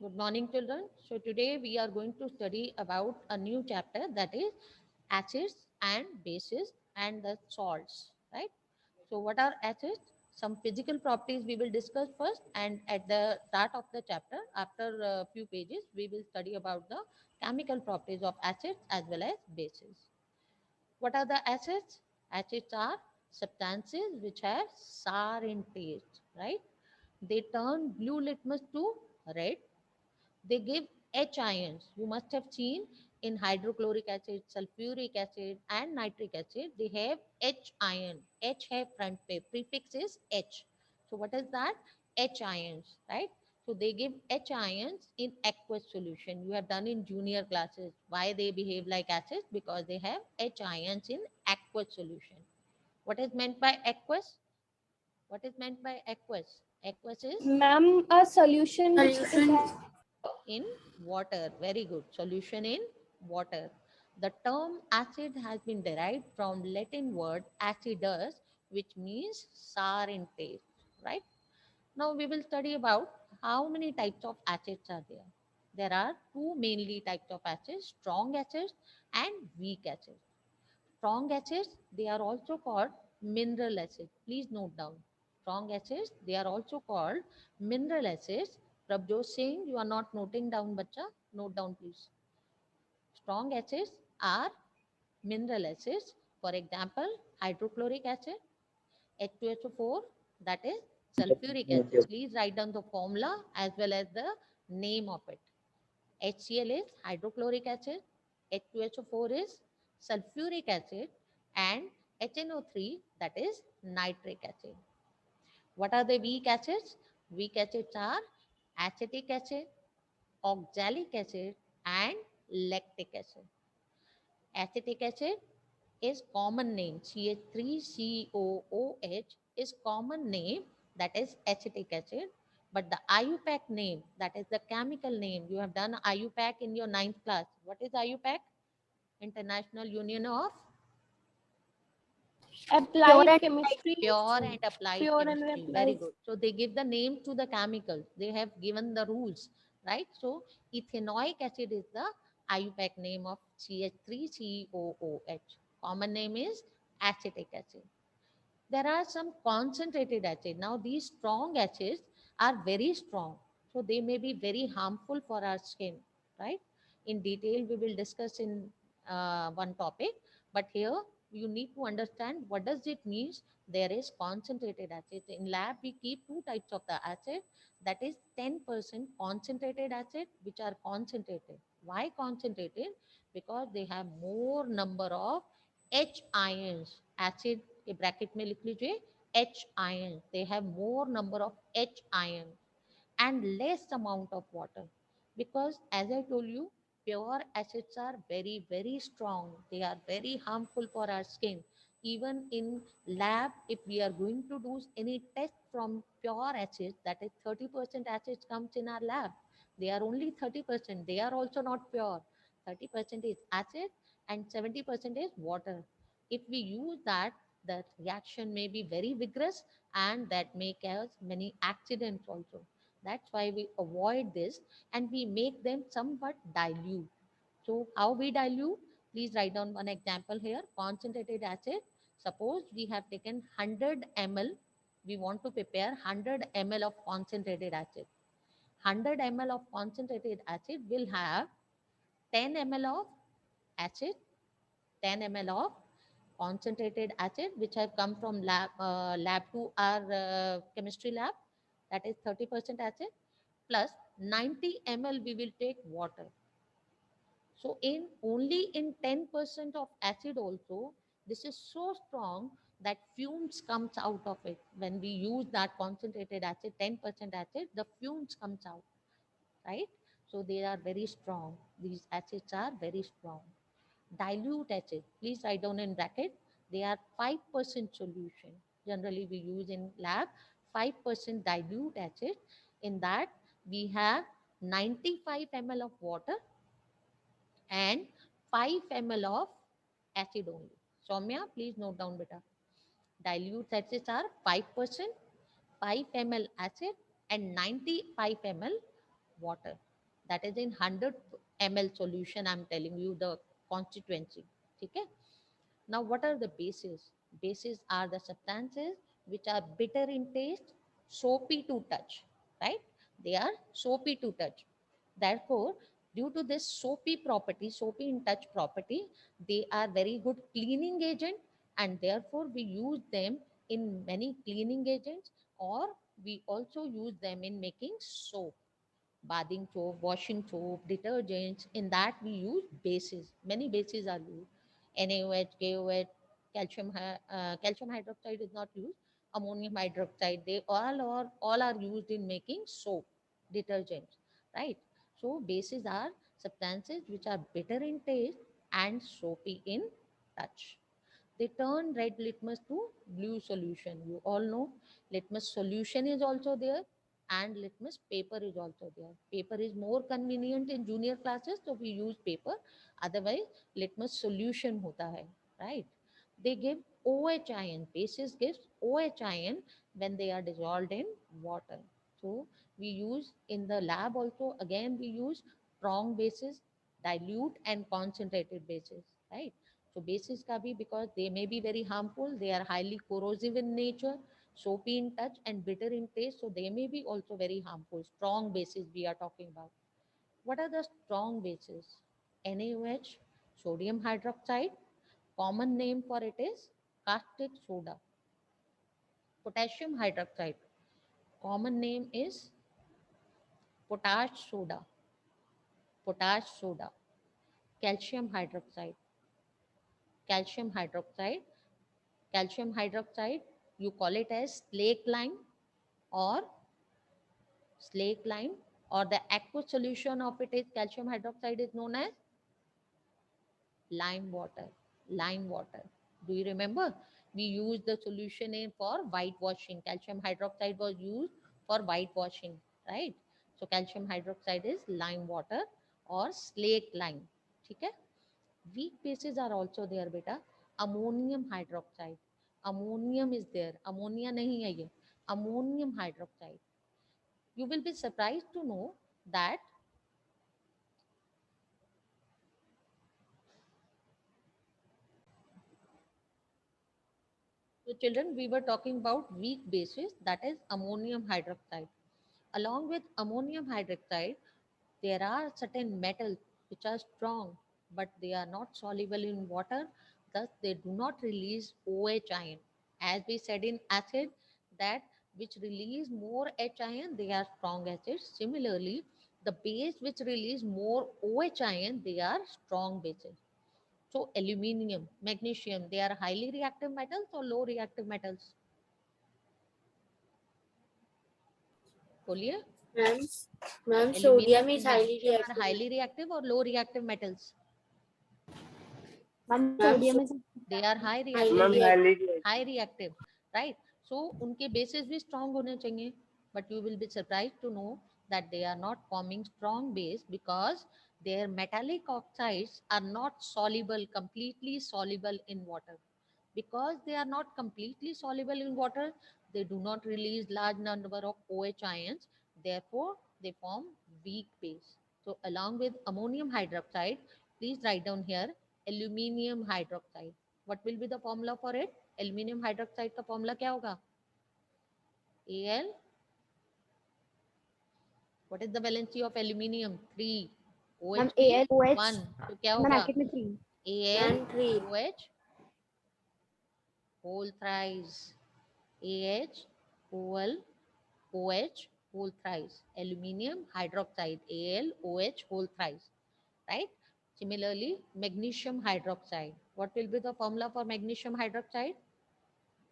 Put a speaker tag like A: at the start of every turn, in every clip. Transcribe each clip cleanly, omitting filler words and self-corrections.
A: Good morning, children. So today we are going to study about a new chapter, that is acids and bases and the salts, right? So what are acids? Some physical properties we will discuss first, and at the start of the chapter, after a few pages, we will study about the chemical properties of acids as well as bases. What are the acids? Acids are substances which have sour in taste, right? They turn blue litmus to red. They give H ions. You must have seen in hydrochloric acid, sulfuric acid, and nitric acid, they have H ion. H have front page. Prefix is H. So what is that? H ions, right? So they give H ions in aqueous solution. You have done in junior classes. Why they behave like acids? Because they have H ions in aqueous solution. What is meant by aqueous? What is meant by aqueous? Aqueous is
B: Ma'am, a solution which is
A: in water. Very good. Solution in water. The term acid has been derived from Latin word acidus, which means sour in taste, right? Now we will study about how many types of acids are there. There are two mainly types of acids, strong acids and weak acids. Strong acids, they are also called mineral acids. Please note down. Strong acids, they are also called mineral acids. Prabjot Singh, you are not noting down, bacha. Note down, please. Strong acids are mineral acids. For example, hydrochloric acid, H2SO4, that is sulfuric acid. Please write down the formula as well as the name of it. HCl is hydrochloric acid, H2SO4 is sulfuric acid, and HNO3, that is nitric acid. What are the weak acids? Weak acids are acetic acid, oxalic acid, and lactic acid. Acetic acid is common name, CH3COOH is common name, that is acetic acid. But the IUPAC name, that is the chemical name, you have done IUPAC in your ninth class. What is IUPAC? International Union of
B: applied chemistry.
A: Pure and Applied
B: Pure and
A: Chemistry. Very
B: applied.
A: good. So they give the name to the chemicals. They have given the rules, right? So ethanoic acid is the IUPAC name of CH3COOH. Common name is acetic acid. There are some concentrated acid. Now these strong acids are very strong, so they may be very harmful for our skin, right? In detail we will discuss in one topic, but here you need to understand what does it means. There is concentrated acid. In lab we keep two types of the acid, that is 10% concentrated acid, which are concentrated. Why concentrated? Because they have more number of H ions. Acid के bracket में लिख लीजिए H ions. They have more number of H ions and less amount of water, because as I told you, pure acids are very very strong. They are very harmful for our skin. Even in lab, if we are going to do any test from pure acids, that is 30% acids comes in our lab. They are only 30%. They are also not pure. 30% is acid and 70% is water. If we use that, the reaction may be very vigorous, and that may cause many accidents also. That's why we avoid this, and we make them somewhat dilute. So how we dilute? Please write down one example here. Concentrated acid. Suppose we have taken 100 ml. We want to prepare 100 ml of concentrated acid. 100 ml of concentrated acid will have 10 ml of acid, 10 ml of concentrated acid, which have come from lab to our chemistry lab, that is 30% acid, plus 90 ml we will take water. So in only in 10% of acid also, this is so strong that fumes comes out of it. When we use that concentrated acid, 10% acid, the fumes comes out, right? So they are very strong. These acids are very strong. Dilute acid, please write down in bracket, they are 5% solution. Generally we use in lab 5% dilute acid. In that we have 95 ml of water and 5 ml of acid only. Soumya, please note down beta. Dilute acids are 5%, 5 ml acid and 95 ml water. That is in 100 ml solution. I'm telling you the constituency. Okay. Now, what are the bases? Bases are the substances which are bitter in taste, soapy to touch, right? They are soapy to touch. Therefore, due to this soapy property, soapy in touch property, they are very good cleaning agent, and therefore we use them in many cleaning agents, or we also use them in making soap, bathing soap, washing soap, detergents. In that we use bases. Many bases are used. NaOH, KOH, calcium hydroxide is not used. Ammonium hydroxide, they all are used in making soap, detergents, right? So bases are substances which are bitter in taste and soapy in touch. They turn red litmus to blue solution. You all know litmus solution is also there and litmus paper is also there. Paper is more convenient in junior classes, so we use paper. Otherwise, litmus solution hota hai, right? They give OH ion. Basis gives OH ion when they are dissolved in water. So we use in the lab also, again we use strong bases, dilute and concentrated bases, right? So bases ka bhi, because they may be very harmful, they are highly corrosive in nature, soapy in touch and bitter in taste, so they may be also very harmful. Strong bases we are talking about. What are the strong bases? NaOH, sodium hydroxide, common name for it is caustic soda. Potassium hydroxide, common name is potash soda. Potash soda. Calcium hydroxide, calcium hydroxide, calcium hydroxide, you call it as slake lime or slake lime, or the aqueous solution of it is calcium hydroxide is known as lime water. Lime water, do you remember? We use the solution in for whitewashing. Calcium hydroxide was used for whitewashing, right? So calcium hydroxide is lime water or slake lime. Okay. Weak bases are also there beta. Ammonium hydroxide, ammonium is there, ammonia nahi hai ye, ammonium hydroxide. You will be surprised to know that, so children, we were talking about weak bases, that is ammonium hydroxide. Along with ammonium hydroxide, there are certain metals which are strong, but they are not soluble in water, thus they do not release OH ion. As we said in acid, that which release more H ion, they are strong acids. Similarly, the base which release more OH ion, they are strong bases. So aluminium, magnesium, they are highly reactive metals or low reactive metals? बोलिए.
C: Ma'am, ma'am,
A: Aluminium
C: sodium is
A: and
C: highly
A: magnesium are
C: reactive.
A: highly reactive or low reactive metals?
B: Ma'am,
C: Ma'am,
B: sodium is
A: They are high
C: highly
A: reactive.
C: reactive.
A: High reactive, right? So उनके bases भी strong होने चाहिए, but you will be surprised to know that they are not forming strong base because their metallic oxides are not soluble, completely soluble in water. Because they are not completely soluble in water, they do not release large number of OH ions, therefore they form weak base. So along with ammonium hydroxide, please write down here aluminium hydroxide. What will be the formula for it? Aluminium hydroxide का formula क्या होगा? Al. What is the valency of aluminium? 3.
B: Ma'am,
A: OH भी
B: AlOH.
A: 1. तो क्या
B: Ma'am,
A: होगा?
B: bracket में 3.
C: And three.
A: AlOH whole thrice. AH OH whole thrice. Aluminium hydroxide, AlOH whole thrice, right? Similarly, magnesium hydroxide. What will be the formula for magnesium hydroxide?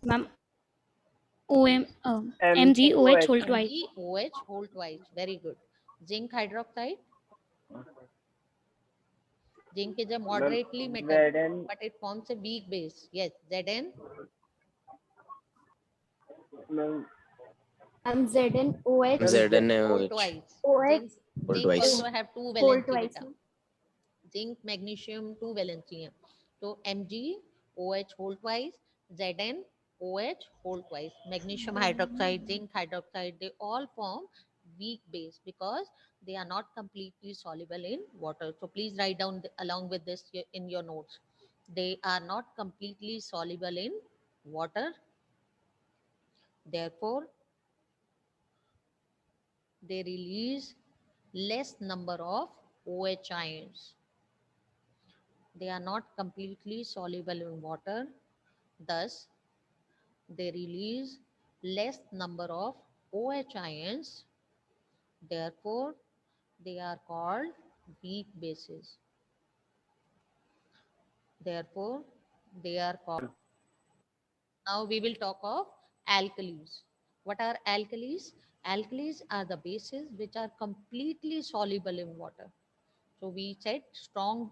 B: Ma'am, MgOH whole twice.
A: MgOH whole twice. Very good. Zinc hydroxide. Zinc is a moderately metal, but it forms a weak base. Yes, Zn.
B: ZnOH
A: Whole
D: ZnOH
A: twice.
B: OH
A: Zinc,
D: whole
A: zinc
D: twice.
A: also have 2
B: whole
A: valency
B: twice.
A: beta. Zinc, magnesium, 2 valency hai. So MgOH whole twice, ZnOH whole twice. Magnesium hydroxide, zinc hydroxide, they all form weak base because they are not completely soluble in water. So please write down along with this in your notes. They are not completely soluble in water, therefore they release less number of OH ions. They are not completely soluble in water, thus they release less number of OH ions, therefore they are called weak bases. Therefore they are called. Now we will talk of alkalis. What are alkalis? Alkalis are the bases which are completely soluble in water. So we said strong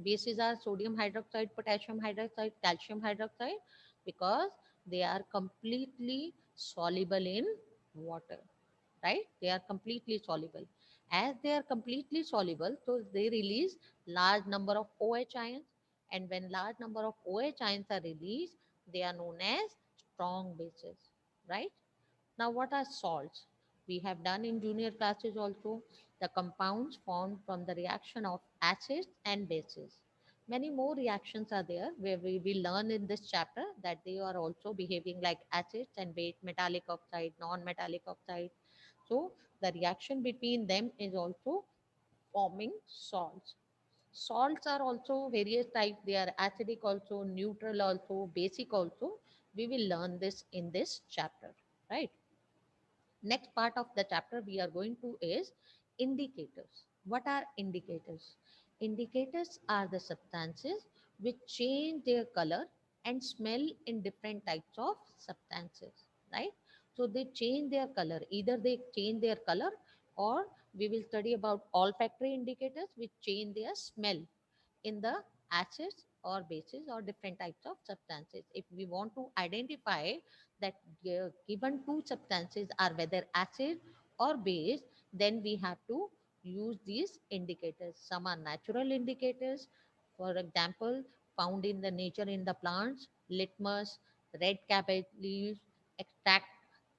A: bases are sodium hydroxide, potassium hydroxide, calcium hydroxide because they are completely soluble in water, right? They are completely soluble. As they are completely soluble, so they release large number of OH ions, and when large number of OH ions are released, they are known as strong bases, right? Now, what are salts? We have done in junior classes also the compounds formed from the reaction of acids and bases. Many more reactions are there where we will learn in this chapter that they are also behaving like acids and base, metallic oxide, non-metallic oxide. So the reaction between them is also forming salts. Salts are also various types. They are acidic also, neutral also, basic also. We will learn this in this chapter, right? Next part of the chapter we are going to is indicators. What are indicators? Indicators are the substances which change their color and smell in different types of substances, right? So they change their color. Either they change their color, or we will study about olfactory indicators which change their smell in the acids or bases or different types of substances. If we want to identify that given two substances are whether acid or base, then we have to use these indicators. Some are natural indicators, for example, found in the nature in the plants, litmus, red cabbage leaves, extract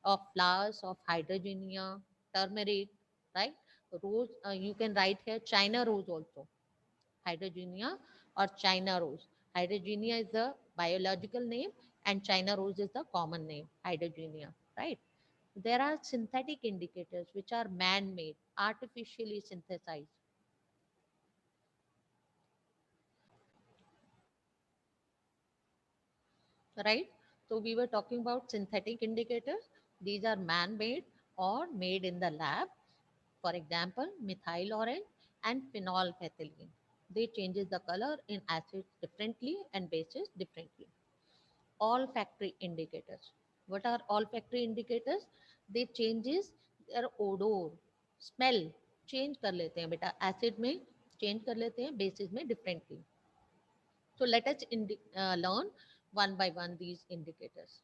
A: of flowers of hydrogenea, turmeric, right? Rose, you can write here China rose also, hydrogenia or China rose. Hydrogenia is the biological name and China rose is the common name, hydrogenia, right? There are synthetic indicators which are man-made, artificially synthesized, right? So we were talking about synthetic indicators. These are man-made or made in the lab. For example, methyl orange and phenolphthalein. They changes the color in acids differently and bases differently. Olfactory indicators. What are olfactory indicators? They changes their odor, smell change कर लेते हैं बेटा, acid में change कर लेते हैं, bases में differently. So let us learn one by one these indicators.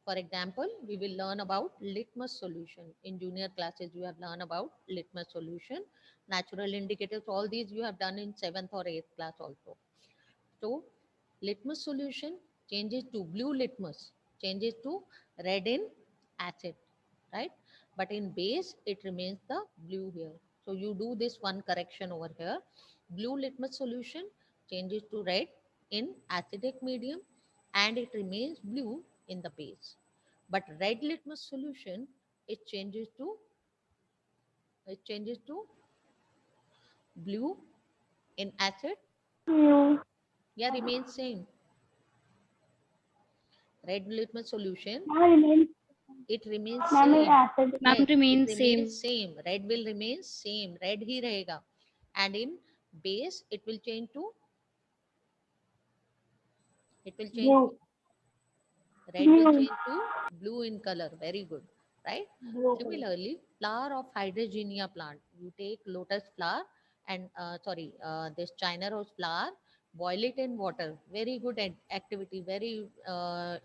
A: For example, we will learn about litmus solution. In junior classes, you have learned about litmus solution, natural indicators. All these you have done in 7th or 8th class also. So litmus solution changes to blue litmus, changes to red in acid, right? But in base, it remains the blue here. So you do this one correction over here. Blue litmus solution changes to red in acidic medium and it remains blue in the base. But red litmus solution, it changes to blue in acid.
B: No,
A: Yeah, remains same. Red litmus solution,
B: ma'am remains,
A: it remains
B: ma'am is
A: same.
B: acid.
A: Yes,
B: Ma'am
A: it
B: remains
A: remains
B: same.
A: same. Red will remain same. Red ही रहेगा. And in base, it will change to
B: Blue.
A: red will
B: Blue.
A: change to blue in color. Very good, right?
B: Blue color.
A: Similarly, flower of hydrogenia plant. You take lotus flower and this China rose flower, boil it in water. Very good activity, very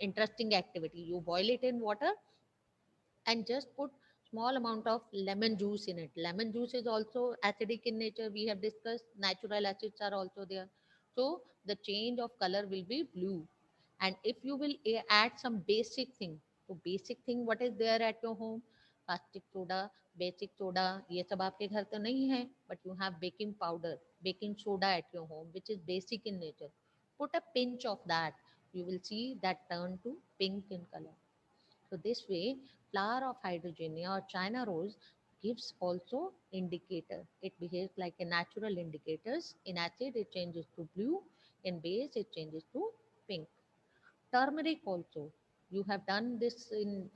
A: interesting activity. You boil it in water and just put small amount of lemon juice in it. Lemon juice is also acidic in nature. We have discussed natural acids are also there. So the change of color will be blue. And if you will add some basic thing, so basic thing, what is there at your home? Caustic soda, basic soda, ये सब आपके घर तो नहीं है, but you have baking powder, baking soda at your home, which is basic in nature. Put a pinch of that. You will see that turn to pink in color. So this way, flower of hydrogenia or China rose gives also indicator. It behaves like a natural indicators. In acid, it changes to blue. In base, it changes to pink. Turmeric also, you have done this in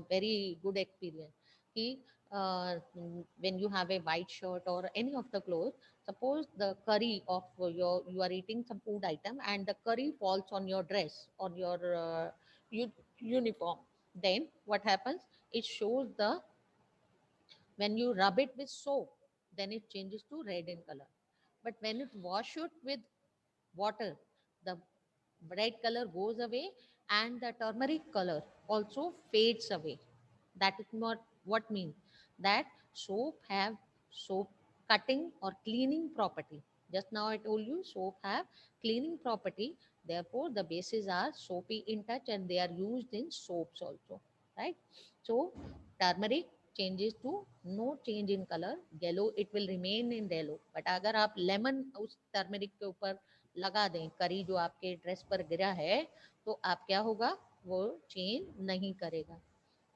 A: very good experience. Ki, when you have a white shirt or any of the clothes, suppose the curry of your, you are eating some food item and the curry falls on your dress, on your uniform, then what happens, it shows the, when you rub it with soap, then it changes to red in color. But when it wash it with water, the red color goes away and the turmeric color also fades away. That is not what means, that soap have soap cutting or cleaning property. Just now I told you soap have cleaning property, therefore the bases are soapy in touch and they are used in soaps also, right? So turmeric changes to no change in color, yellow it will remain in yellow, but अगर आप lemon उस turmeric के ऊपर लगा दें, करी जो आपके ड्रेस पर गिरा है, तो आप क्या होगा, वो चेंज नहीं करेगा.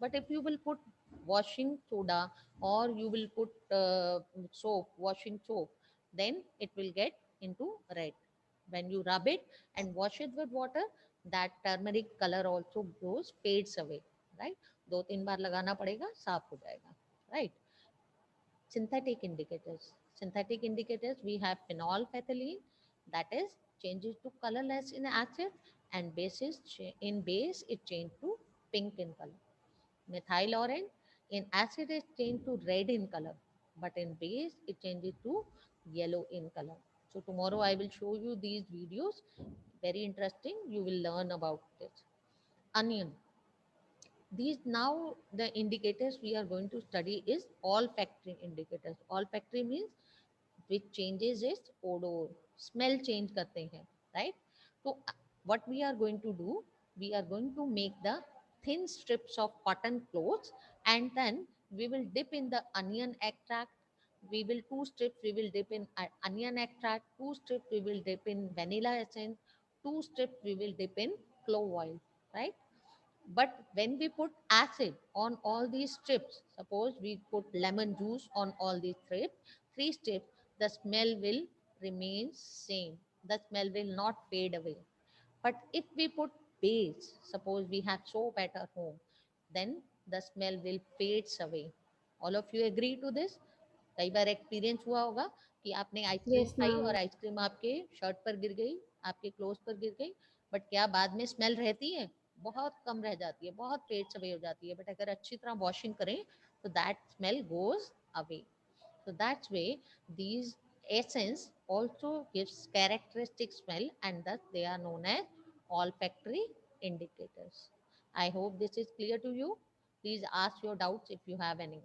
A: But if you will put washing soda or you will put soap, washing soap, then it will get into red. When you rub it and wash it with water, that turmeric color also goes, fades away, right? 2-3 बार लगाना पड़ेगा, साफ हो जाएगा, right? Synthetic indicators. Synthetic indicators, we have phenolphthalein, that is changes to colorless in acid, and bases in base it changed to pink in color. Methyl orange, in acid it changed to red in color, but in base it changes to yellow in color. So tomorrow I will show you these videos. Very interesting. You will learn about this. Onion. These now the indicators we are going to study is olfactory indicators. Olfactory means which changes its odor, smell change करते हैं, right? So what we are going to do, we are going to make the thin strips of cotton cloths, and then we will dip in the onion extract. We will two strips we will dip in onion extract, two strips we will dip in vanilla essence, two strips we will dip in clove oil, right? But when we put acid on all these strips, suppose we put lemon juice on all these strips, three strips, the smell will remain same. The smell will not fade away. But if we put base, suppose we have soap at our home, then the smell will fades away. All of you agree to this? कई बार experience हुआ होगा कि आपने ice cream
B: Yes,
A: खाई और
B: ma'am.
A: Ice cream आपके shirt पर गिर गई, आपके क्लोथ पर गिर गई, बट क्या बाद में स्मेल रहती है? बहुत कम रह जाती है, बहुत फेड अवे हो जाती है, बट अगर अच्छी तरह वॉशिंग करें तो that smell goes away. So that's way these essence also gives characteristic smell, and thus they are known as olfactory indicators. I hope this is clear to you. Please ask your doubts if you have any.